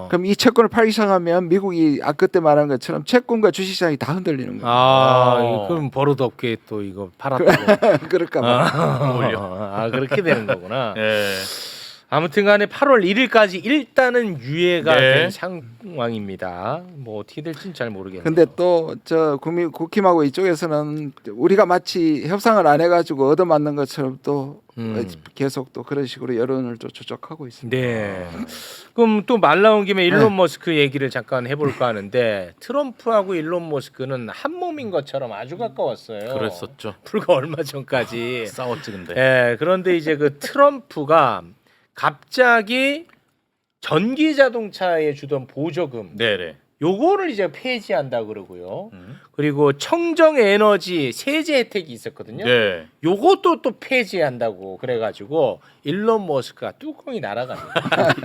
그럼 이 채권을 팔기 시작하면 미국이 그때 말한 것처럼 채권과 주식시장이 다 흔들리는 거예요. 그럼 버릇 없게 또 이거 팔았다고. 그럴까 봐. 그렇게 되는 거구나. 예. 아무튼간에 8월 1일까지 일단은 유예가 네. 된 상황입니다. 뭐 어떻게 될지는 잘 모르겠네요. 근데 또 저 국힘하고 이쪽에서는 우리가 마치 협상을 안 해가지고 얻어맞는 것처럼 또 계속 또 그런 식으로 여론을 또 조작하고 있습니다. 네. 그럼 또 말 나온 김에 일론 머스크 얘기를 잠깐 해볼까 하는데 트럼프하고 일론 머스크는 한 몸인 것처럼 아주 가까웠어요. 그랬었죠. 불과 얼마 전까지. 싸웠지 근데. 예, 그런데 이제 그 트럼프가 갑자기 전기 자동차에 주던 보조금 네네. 요거를 이제 폐지한다 그러고요. 그리고 청정 에너지 세제 혜택이 있었거든요. 네. 요것도 또 폐지한다고 그래가지고 일론 머스크가 뚜껑이 날아갑니다.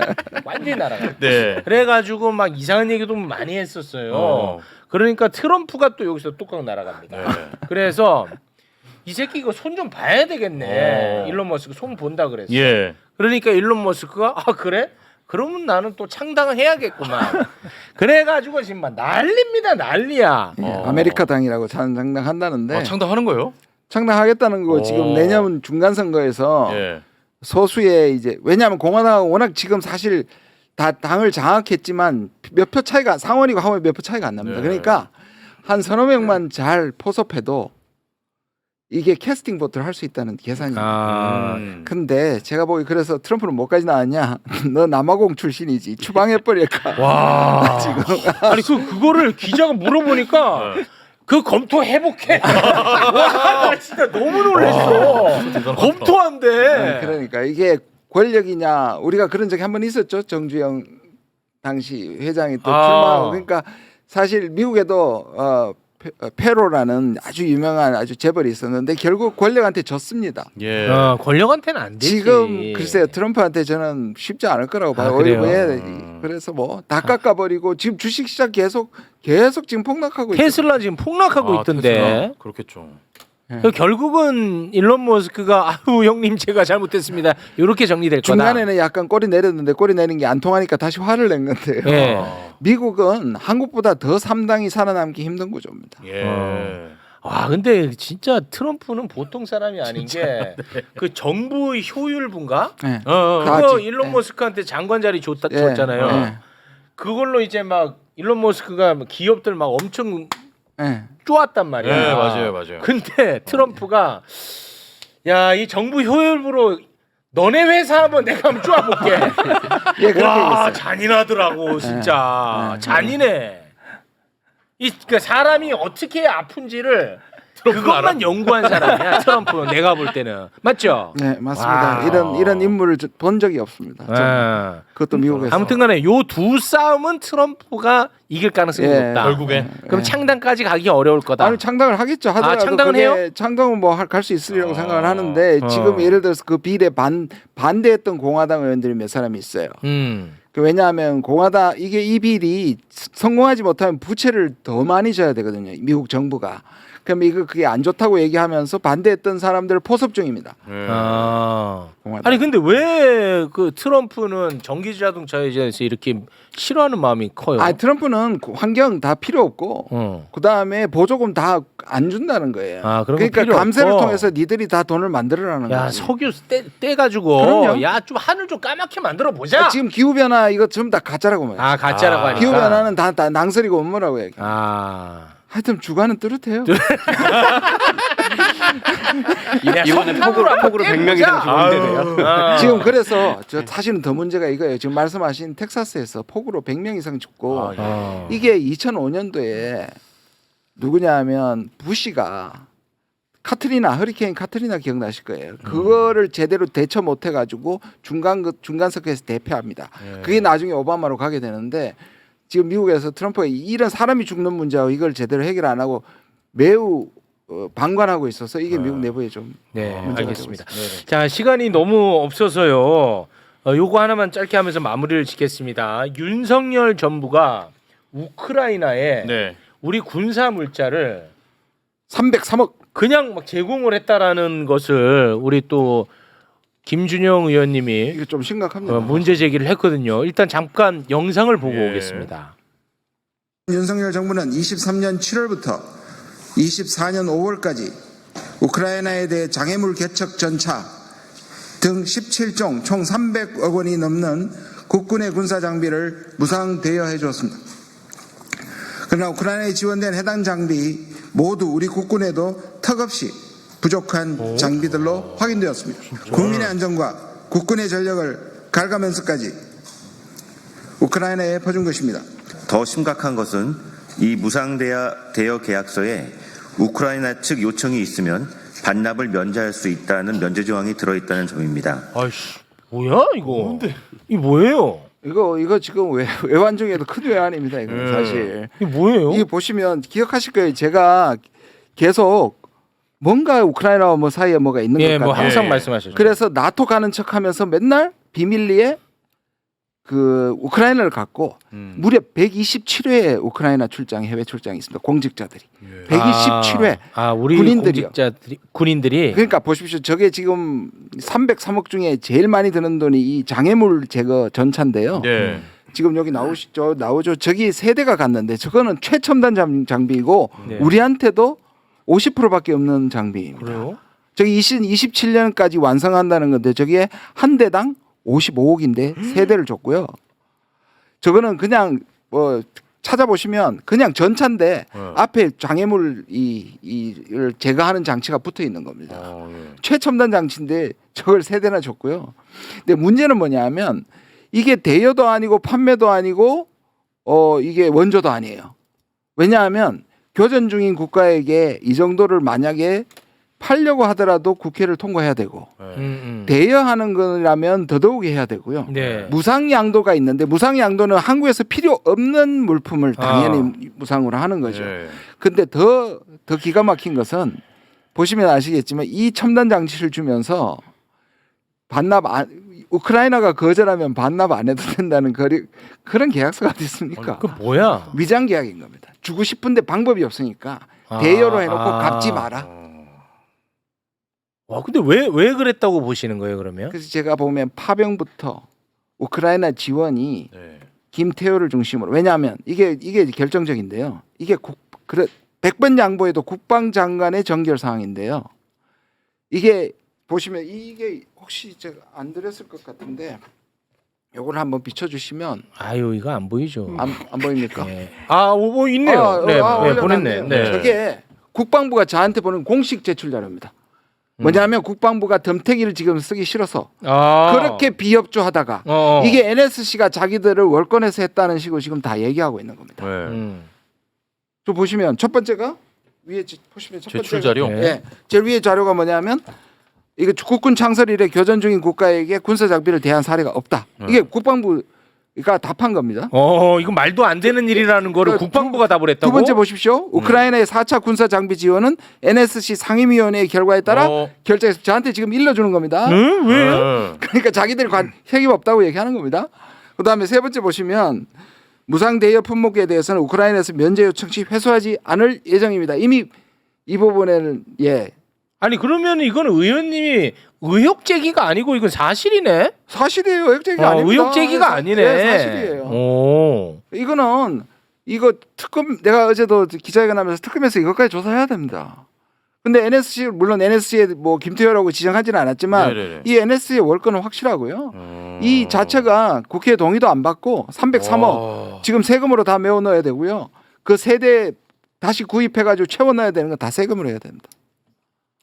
완전히 날아갑니다. 네. 그래가지고 막 이상한 얘기도 많이 했었어요. 그러니까 트럼프가 또 여기서 뚜껑 날아갑니다. 네. 그래서 이 새끼 이거 손 좀 봐야 되겠네. 어. 일론 머스크 손 본다 그랬어. 예. 그러니까 일론 머스크가 아 그래? 그러면 나는 또 창당을 해야겠구만. 그래가지고 지금 막 난립니다 난리야. 아메리카 당이라고 창당한다는데 창당하는 거예요? 창당하겠다는 거 지금 내년 중간 선거에서 예. 소수의 이제 왜냐하면 공화당은 워낙 지금 사실 다 당을 장악했지만 몇 표 차이가 상원이고 하원이 몇 표 차이가 안 납니다. 네. 그러니까 한 서너 명만 잘 포섭해도 이게 캐스팅 보트를 할 수 있다는 계산이. 아, 근데 제가 보기 그래서 트럼프는 뭐까지 나왔냐? 너 남아공 출신이지 추방해 버릴까? 와 지금 아니 그거를 기자가 물어보니까 그 검토 해볼게. 와, 나 진짜 너무 놀랐어. 검토한대. 그러니까 이게 권력이냐? 우리가 그런 적이 한 번 있었죠. 정주영 당시 회장이 또 출마하고 그러니까 사실 미국에도 페로라는 아주 유명한 아주 재벌이 있었는데 결국 권력한테 졌습니다. 예. 권력한테는 안 되지. 지금 글쎄요 트럼프한테 저는 쉽지 않을 거라고 봐요. 그래요? 왜 그래서 뭐 다 깎아버리고 지금 주식시장 계속 지금 폭락하고 있어요. 테슬라 지금 폭락하고 있던데. 테슬라. 그렇겠죠. 결국은 일론 머스크가 아유 형님 제가 잘못했습니다. 이렇게 정리될 거다. 중간에는 약간 꼬리 내렸는데 꼬리 내린 게 안 통하니까 다시 화를 낸 건데요. 예. 미국은 한국보다 더 3당이 살아남기 힘든 구조입니다. 예. 와 근데 진짜 트럼프는 보통 사람이 아닌 게 그 정부 효율분가? 네. 그거 아직, 일론 네. 머스크한테 장관 자리 예, 줬잖아요. 예, 그걸로 이제 막 일론 머스크가 기업들 막 엄청 예. 쪼았단 말이야. 네, 맞아요. 근데 트럼프가 야 이 정부 효율부로 너네 회사 한번 내가 한번 쪼아볼게. 예, 그렇게 와 얘기했어요. 잔인하더라고 진짜 잔인해. 그러니까 사람이 어떻게 아픈지를 그것만 연구한 사람이야 트럼프. 내가 볼 때는 맞죠? 네, 맞습니다. 와우. 이런 인물을 본 적이 없습니다. 아. 그것도 미국에서. 아무튼간에 요 두 싸움은 트럼프가 이길 가능성이 예. 높다. 결국에. 그럼 창당까지 가기 어려울 거다. 아니 창당을 하겠죠. 하더라도 창당은 그게 해요? 창당은 뭐 갈 수 있으리라고 생각을 하는데 지금 예를 들어서 그 비례 반대했던 공화당 의원들이 몇 사람이 있어요. 왜냐하면 공화당 이 빌이 성공하지 못하면 부채를 더 많이 져야 되거든요. 미국 정부가. 그럼 그게 안 좋다고 얘기하면서 반대했던 사람들을 포섭 중입니다. 공화당. 아니 근데 왜 그 트럼프는 전기 자동차에 대해서 이렇게 싫어하는 마음이 커요? 아 트럼프는 환경 다 필요 없고 그 다음에 보조금 다 안 준다는 거예요. 아, 그런 거 그러니까 필요 감세를 없고. 통해서 니들이 다 돈을 만들어라는 야 거예요. 석유 떼가지고 그럼요. 야 좀 하늘 좀 까맣게 만들어 보자. 지금 기후 변화 이거 전부 다 가짜라고 말해요. 아 가짜라고 하니까. 기후 변화는 다 낭설이고 음모라고 얘기해요. 아 하여튼 주관은 뚜렷해요. 이번에 폭으로 100명 이상 죽었는데요. 지금 그래서 저 사실은 더 문제가 이거예요. 지금 말씀하신 텍사스에서 폭우로 100명 이상 죽고 이게 2005년도에 누구냐면 부시가 허리케인 카트리나 기억나실 거예요. 그거를 제대로 대처 못 해가지고 중간석에서 대패합니다. 그게 나중에 오바마로 가게 되는데 지금 미국에서 트럼프가 이런 사람이 죽는 문제하고 이걸 제대로 해결 안 하고 매우 방관하고 있어서 이게 미국 내부에 좀 네, 문제가 알겠습니다. 되고 있습니다. 자, 시간이 너무 없어서요. 요거 하나만 짧게 하면서 마무리를 짓겠습니다. 윤석열 정부가 우크라이나에 네. 우리 군사 물자를 303억 그냥 막 제공을 했다라는 것을 우리 또 김준영 의원님이 이거 좀 심각합니다. 문제 제기를 했거든요. 일단 잠깐 영상을 보고 예. 오겠습니다. 윤석열 정부는 23년 7월부터 24년 5월까지 우크라이나에 대해 장애물 개척 전차 등 17종 총 300억 원이 넘는 국군의 군사 장비를 무상 대여해 주었습니다. 그러나 우크라이나에 지원된 해당 장비 모두 우리 국군에도 턱없이 부족한 장비들로 확인되었습니다. 국민의 안전과 국군의 전력을 갈가면서까지 우크라이나에 퍼준 것입니다. 더 심각한 것은 이 무상대여 계약서에 우크라이나 측 요청이 있으면 반납을 면제할 수 있다는 면제 조항이 들어있다는 점입니다. 아이씨, 뭐야 이거? 뭔데? 이 뭐예요? 이거 지금 외환 중에도 큰 외환입니다. 이거 사실. 이 뭐예요? 이게 보시면 기억하실 거예요. 제가 계속 뭔가 우크라이나와 뭐 사이에 뭐가 있는 것 예, 같아요. 뭐 항상 예. 말씀하셨죠. 그래서 나토 가는 척하면서 맨날 비밀리에 그 우크라이나를 갖고 무려 127회 우크라이나 출장 해외 출장이 있습니다. 공직자들이 127회 우리 군인들이요. 군인들이 그러니까 보십시오. 저게 지금 303억 중에 제일 많이 드는 돈이 이 장애물 제거 전차인데요. 예. 지금 여기 나오죠. 저기 세 대가 갔는데 저거는 최첨단 장비이고 네. 우리한테도 50%밖에 없는 장비입니다. 그래요? 저기 27년까지 완성한다는 건데 저기에 한 대당 55억인데 세 대를 줬고요. 저거는 그냥 뭐 찾아보시면 그냥 전차인데 앞에 장애물 이를 제거하는 장치가 붙어 있는 겁니다. 예. 최첨단 장치인데 저걸 세 대나 줬고요. 근데 문제는 뭐냐면 이게 대여도 아니고 판매도 아니고 이게 원조도 아니에요. 왜냐하면 교전 중인 국가에게 이 정도를 만약에 팔려고 하더라도 국회를 통과해야 되고 대여하는 거라면 더더욱 해야 되고요. 네. 무상 양도가 있는데 무상 양도는 한국에서 필요 없는 물품을 당연히 무상으로 하는 거죠. 예. 근데 더 기가 막힌 것은 보시면 아시겠지만 이 첨단 장치를 주면서 우크라이나가 거절하면 반납 안 해도 된다는 그런 계약서가 어디 있습니까? 그 뭐야? 위장 계약인 겁니다. 주고 싶은데 방법이 없으니까 대여로 해놓고 갚지 마라. 와, 근데 왜 그랬다고 보시는 거예요, 그러면? 그래서 제가 보면 파병부터 우크라이나 지원이 네. 김태호를 중심으로 왜냐하면 이게 결정적인데요. 이게 100번 양보해도 국방장관의 정결 사항인데요. 이게 보시면 이게 혹시 제가 안 드렸을 것 같은데 요걸 한번 비춰주시면 아유, 이거 안 보이죠. 안 보입니까? 네. 있네요. 네, 보냈네. 네. 저게 국방부가 저한테 보낸 공식 제출 자료입니다. 뭐냐면 국방부가 덤태기를 지금 쓰기 싫어서 그렇게 비협조하다가 이게 NSC가 자기들을 월권에서 했다는 식으로 지금 다 얘기하고 있는 겁니다. 네. 좀 보시면 첫 번째가 위에 보시면 첫 번째 제출 자료? 네. 제일 위에 자료가 뭐냐면 이거 국군 창설 이래 교전 중인 국가에게 군사 장비를 대한 사례가 없다. 이게 국방부가 답한 겁니다. 이거 말도 안 되는 일이라는 거를 국방부가 답을 했다고? 두 번째 보십시오. 우크라이나의 4차 군사 장비 지원은 NSC 상임위원회의 결과에 따라 결정해서 저한테 지금 일러주는 겁니다. 왜요? 그러니까 자기들이 책임 없다고 얘기하는 겁니다. 그다음에 세 번째 보시면 무상 대여 품목에 대해서는 우크라이나에서 면제 요청 시 회수하지 않을 예정입니다. 이미 이 부분에는 아니 그러면 이건 의원님이 의혹 제기가 아니고 이건 사실이네. 사실이에요. 의혹 제기가 아닙니다. 의혹 제기가 아니네. 네, 사실이에요. 이거는 이거 특검 내가 어제도 기자회견하면서 특검에서 이것까지 조사해야 됩니다. 근데 NSC 물론 NSC에 뭐 김태효라고 지정하지는 않았지만 네네네. 이 NSC의 월권은 확실하고요. 이 자체가 국회 동의도 안 받고 303억 지금 세금으로 다 메워 넣어야 되고요. 그 세대 다시 구입해가지고 채워 넣어야 되는 건 다 세금으로 해야 됩니다.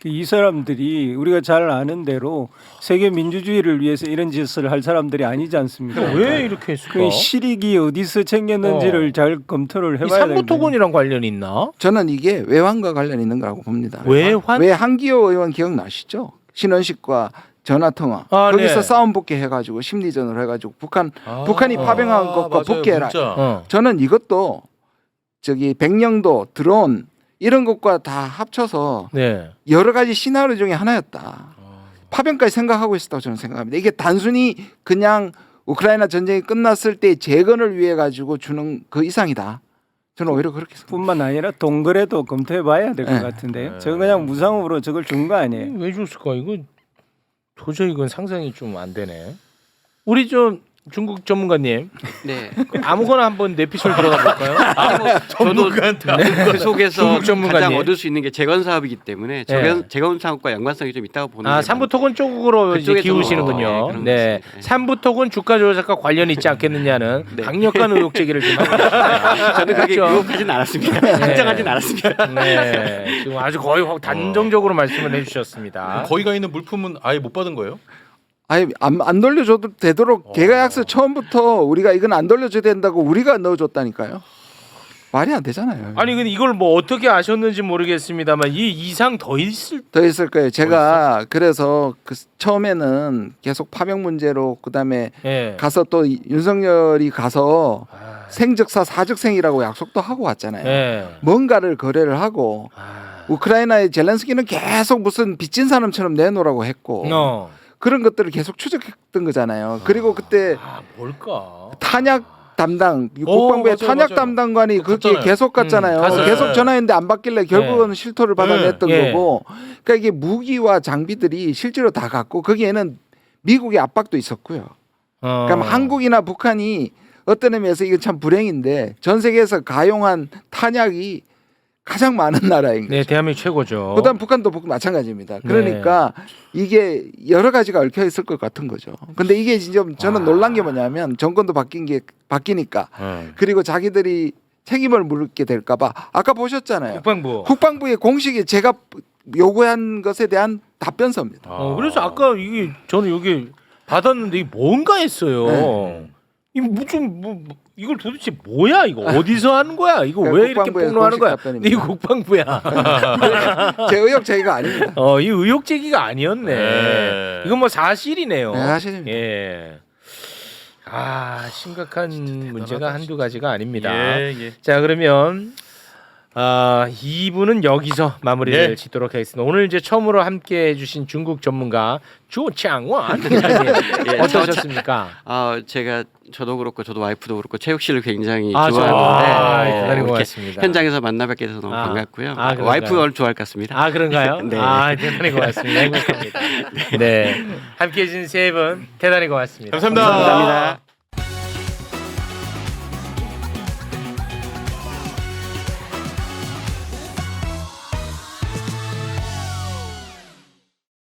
이 사람들이 우리가 잘 아는 대로 세계 민주주의를 위해서 이런 짓을 할 사람들이 아니지 않습니까? 왜 이렇게 했을까? 그 실익이 어디서 챙겼는지를 잘 검토를 이 해봐야 되는데. 삼부토건이랑 관련이 있나? 저는 이게 외환과 관련 있는 거라고 봅니다. 외환? 왜 한기호 의원 기억나시죠? 신원식과 전화 통화 거기서 네. 싸움 복귀 해가지고 심리전을 해가지고 북한이 파병한 것과 맞아요, 복귀해라. 진짜. 저는 이것도 저기 백령도 드론 이런 것과 다 합쳐서 네. 여러 가지 시나리오 중에 하나였다. 파병까지 생각하고 있었다고 저는 생각합니다. 이게 단순히 그냥 우크라이나 전쟁이 끝났을 때 재건을 위해 가지고 주는 그 이상이다. 저는 오히려 그렇게 생각합니다. 뿐만 아니라 동거래도 검토해봐야 될 것 네. 같은데요. 저건 그냥 무상으로 저걸 준 거 아니에요? 왜 줬을까? 이거 도저히 이건 상상이 좀 안 되네. 우리 좀 중국 전문가님 네. 아무거나 한번 내피셜 들어가 볼까요? 아니 뭐 저도 그 속에서 중국 전문가님. 가장 얻을 수 있는 게 재건 사업이기 때문에 재건 사업과 연관성이 좀 있다고 보는 거예요. 삼부토건 쪽으로 이제 그쪽에서 기우시는군요. 그런 네, 것 같습니다. 삼부토건 주가 조작과 관련이 있지 않겠느냐는 강력한 의혹 제기를 좀 하고 있습니다. 저는 그렇게 그렇죠? 유혹하진 않았습니다. 확정하진 않았습니다. 네, 지금 아주 거의 단정적으로 말씀을 해주셨습니다. 거기 가 있는 물품은 아예 못 받은 거예요? 아니 안 돌려줘도 되도록 개가약서 처음부터 우리가 이건 안 돌려줘야 된다고 우리가 넣어줬다니까요. 말이 안 되잖아요. 아니 근데 이걸 뭐 어떻게 아셨는지 모르겠습니다만 이 이상 더 있을 거예요. 제가 그래서 처음에는 계속 파병 문제로 그다음에 가서 또 윤석열이 가서 생즉사 사즉생이라고 약속도 하고 왔잖아요. 뭔가를 거래를 하고 우크라이나의 젤렌스키는 계속 무슨 빚진 사람처럼 내놓으라고 했고 그런 것들을 계속 추적했던 거잖아요. 그리고 그때 뭘까? 탄약 담당 국방부의 맞아요, 탄약 맞아요. 담당관이 그게 갔잖아요. 계속 갔잖아요. 갔어요. 계속 전화했는데 안 받길래 결국은 실토를 받아냈던 예. 거고. 그러니까 이게 무기와 장비들이 실제로 다 갔고 거기에는 미국의 압박도 있었고요. 그럼 한국이나 북한이 어떤 의미에서 이게 참 불행인데 전 세계에서 가용한 탄약이 가장 많은 나라인 거죠. 네, 대한민국 최고죠. 그다음 북한도 마찬가지입니다. 그러니까 이게 여러 가지가 얽혀 있을 것 같은 거죠. 근데 이게 좀 저는 놀란 게 뭐냐면 정권도 바뀌니까 그리고 자기들이 책임을 물게 될까봐 아까 보셨잖아요. 국방부의 공식이 제가 요구한 것에 대한 답변서입니다. 그래서 아까 이게 저는 여기 받았는데 이게 뭔가 했어요. 네. 이거 이걸 도대체 뭐야 이거 어디서 하는 거야 이거 그러니까 왜 이렇게 국방부의 폭로하는 거야? 공식 답변입니다. 이거 국방부야. 제 의혹 제기가 아닙니다. 이 의혹 제기가 아니었네. 네. 이건 뭐 사실이네요. 네, 사실입니다. 예. 심각한 문제가 한두 가지가 아닙니다. 예. 자 그러면 2부는 여기서 마무리를 네. 짓도록 하겠습니다. 오늘 이제 처음으로 함께 해주신 중국 전문가 조창원 예, 어떠셨습니까? 제가 저도 그렇고 저도 와이프도 그렇고 체육 씨를 굉장히 대단히 좋아하는데 고맙습니다. 현장에서 만나 뵙게 돼서 너무 아. 반갑고요. 그런가요? 와이프가 오늘 좋아할 것 같습니다. 그런가요? 네. 대단히 고맙습니다. 행복합니다. 네. 함께 해주신 세 분 대단히 고맙습니다. 감사합니다. 감사합니다.